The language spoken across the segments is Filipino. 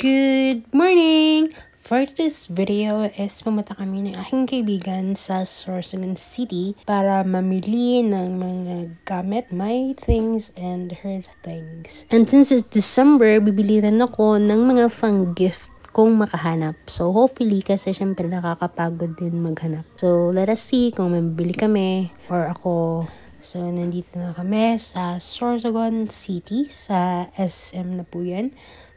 Good morning! For this video is pumunta kami ng aking kaibigan sa Sorsogon City para mamili ng mga gamit, my things and her things. And since it's December, bibili rin ako ng mga pang-gift kung makahanap. So hopefully, kasi syempre nakakapagod din maghanap. So let us see kung mabili kami or ako. So nandito na kami sa Sorsogon City, sa SM na po yan.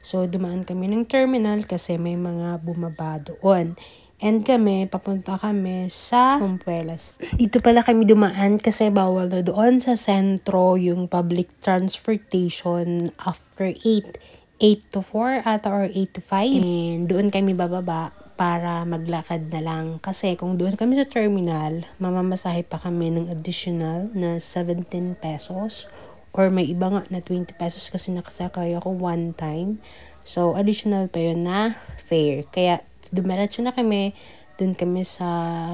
So, dumaan kami ng terminal kasi may mga bumaba doon. And papunta kami sa Rampuelas. Dito pala kami dumaan kasi bawal na doon sa sentro yung public transportation after 8 to 4 ata or 8 to 5. And doon kami bababa para maglakad na lang. Kasi kung doon kami sa terminal, mamamasahe pa kami ng additional na 17 pesos. Or may iba nga na 20 pesos kasi nakasakay ako one time. So, additional pa yun na fare. Kaya, dumiretso na kami. Doon kami sa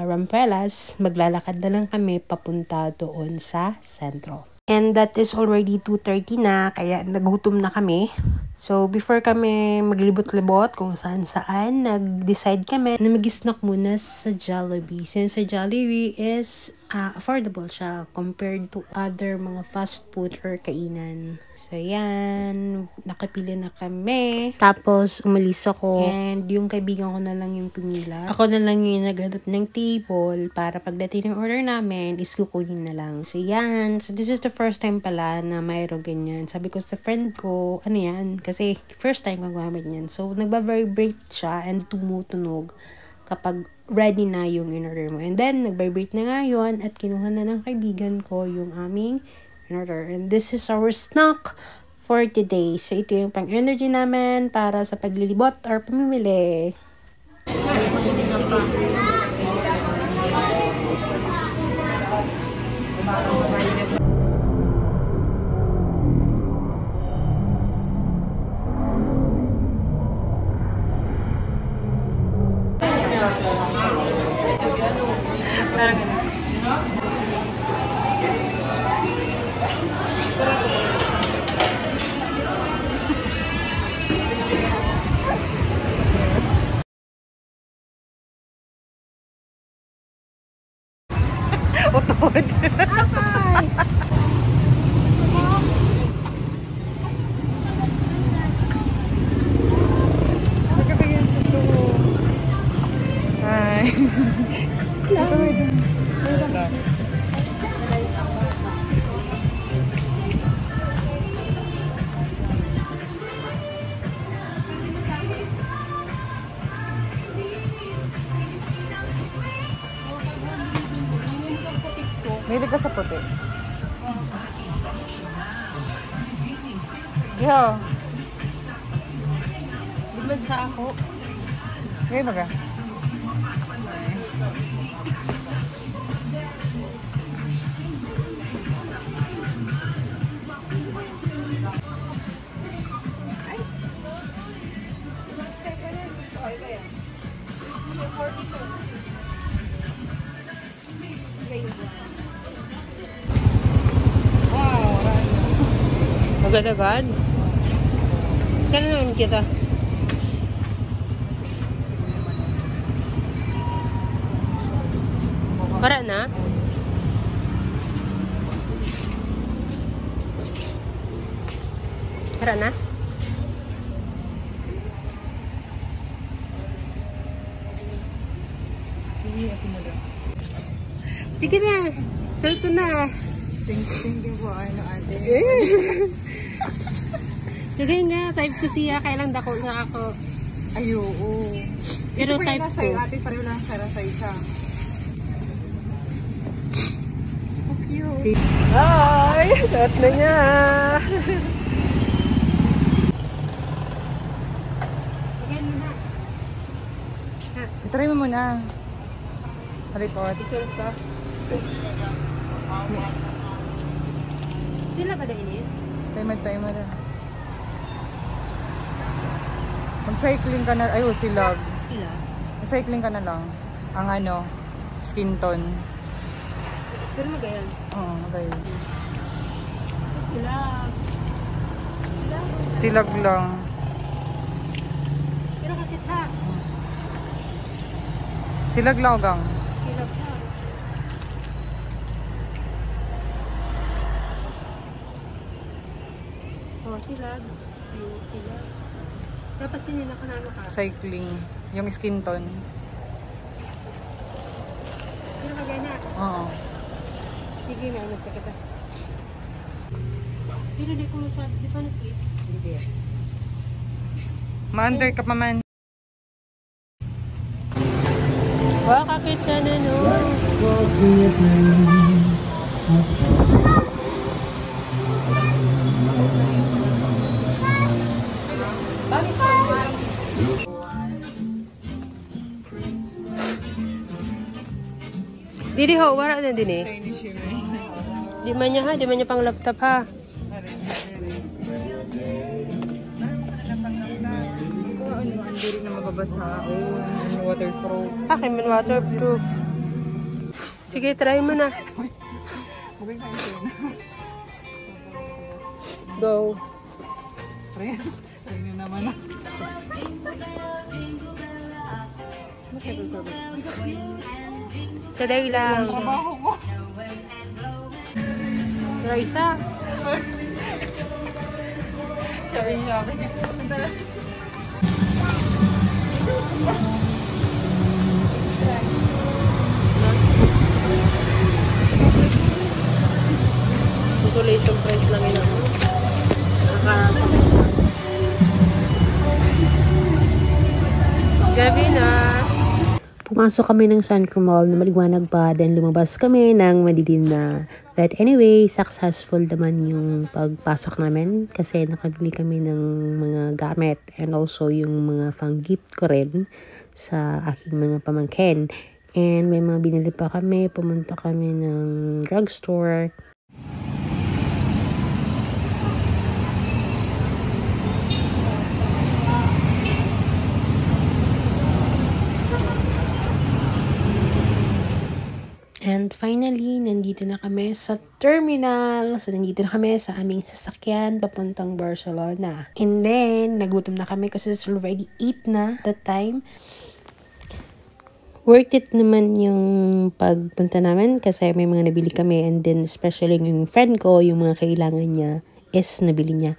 Rampuelas. Maglalakad na lang kami papunta doon sa sentro. And that is already 2:30 na. Kaya, nagutom na kami. So, before kami maglibot-libot kung saan-saan, nag-decide kami na mag-snack muna sa Jollibee. Since sa Jollibee is affordable siya compared to other mga fast food or kainan. So, yan. Nakapili na kami. Tapos, umalis ako. And yung kaibigan ko na lang yung pumila. Ako na lang yung naghanap ng table para pagdating ng order namin, is kukunin na lang. So, yan. So, this is the first time pala na mayroong ganyan. Sabi ko sa friend ko, ano yan? Kasi, first time magmamit niyan. So, nagba-vibrate siya and tumutunog kapag ready na yung in-order mo. And then, nag-vibrate na nga yun at kinuha na ng kaibigan ko yung aming in-order. And this is our snack for today. So, ito yung pang-energy namin para sa paglilibot or pamimili. Utod. Hi. Nagkakayan sa to. Hi. Mahilig ka sa puti. Yo. Dibad sa ako. Ngayon baga. Agad-agad. Kaya naman kita. Para na? Para na? Sige na. Salto na. Thank you po. Ano ate? Sige nga, type ko siya. Kailang dako nga ako. Ay, oo. Pero type ko. Ate, pareho lang sarasay siya. Oh, cute. Hi! Suot na niya. Again mo na. Try mo muna. Halikot. Isurot ka. Sila ba dahil? Tayo mo na. Mag-cycling ka na. Ay, sila. Sila? Mag-cycling ka na lang. Ang skin tone. Pero magayon? Oo, magayon. Silag. Silag lang. Pero kakit ha? Silag lang. Silag ha. Oh, silag. Ayun, silag. Dapat sinila ka na ano ka? Cycling. Yung skin tone. Pero kagaya na. Oo. Sige, may ano kita. Pero di ko masyad. Di pa na-fit? Hindi. Ma-under ka pa man. Wow, kakit sana no. Didi ho, wala na din eh. Di man niya pang laptop ha. Hindi rin na mababasa. Waterproof. Akin man waterproof. Sige, try mo na. Go. Try nyo naman na. Saday lang. Trabaho ko. Try isa. Sabi. Consolation price lang yun ako. Nakakasakit na. Gabi na. Pumasok kami ng Suncro Mall na maliwanag pa. Then lumabas kami ng madilim na. But anyway, successful naman yung pagpasok namin. Kasi nakabili kami ng mga gamit. And also yung mga pang-gift ko rin sa aking mga pamangkin. And may mga binili pa kami. Pumunta kami ng drugstore. And finally, nandito na kami sa terminal. So, nandito na kami sa aming sasakyan papuntang Barcelona. And then, nagutom na kami kasi it's already 8 na that time. Worth it naman yung pagpunta namin kasi may mga nabili kami. And then, especially yung friend ko, yung mga kailangan niya is nabili niya.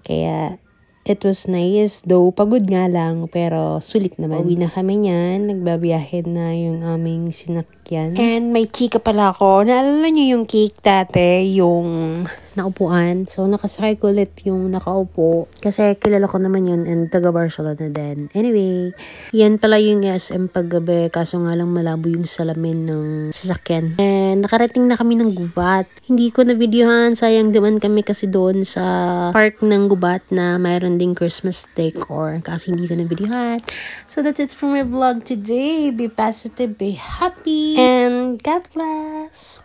Kaya, it was nice. Though, pagod nga lang, pero sulit naman. Uwi na kami niyan. Nagbabiyahe na yung aming sinakyan. And may chika pala ako. Naalala niyo yung cake dati, yung naupuan. So, nakasakay ko ulit yung nakaupo. Kasi kilala ko naman yun and taga Barcelona din. Anyway, yan pala yung SM paggabi. Kaso nga lang malabo yung salamin ng sasakyan. And nakarating na kami ng Gubat. Hindi ko na videohan. Sayang duman kami kasi doon sa park ng Gubat na mayroon ding Christmas decor. Kasi hindi ko na videohan. So that's it for my vlog today. Be positive, be happy, and God bless.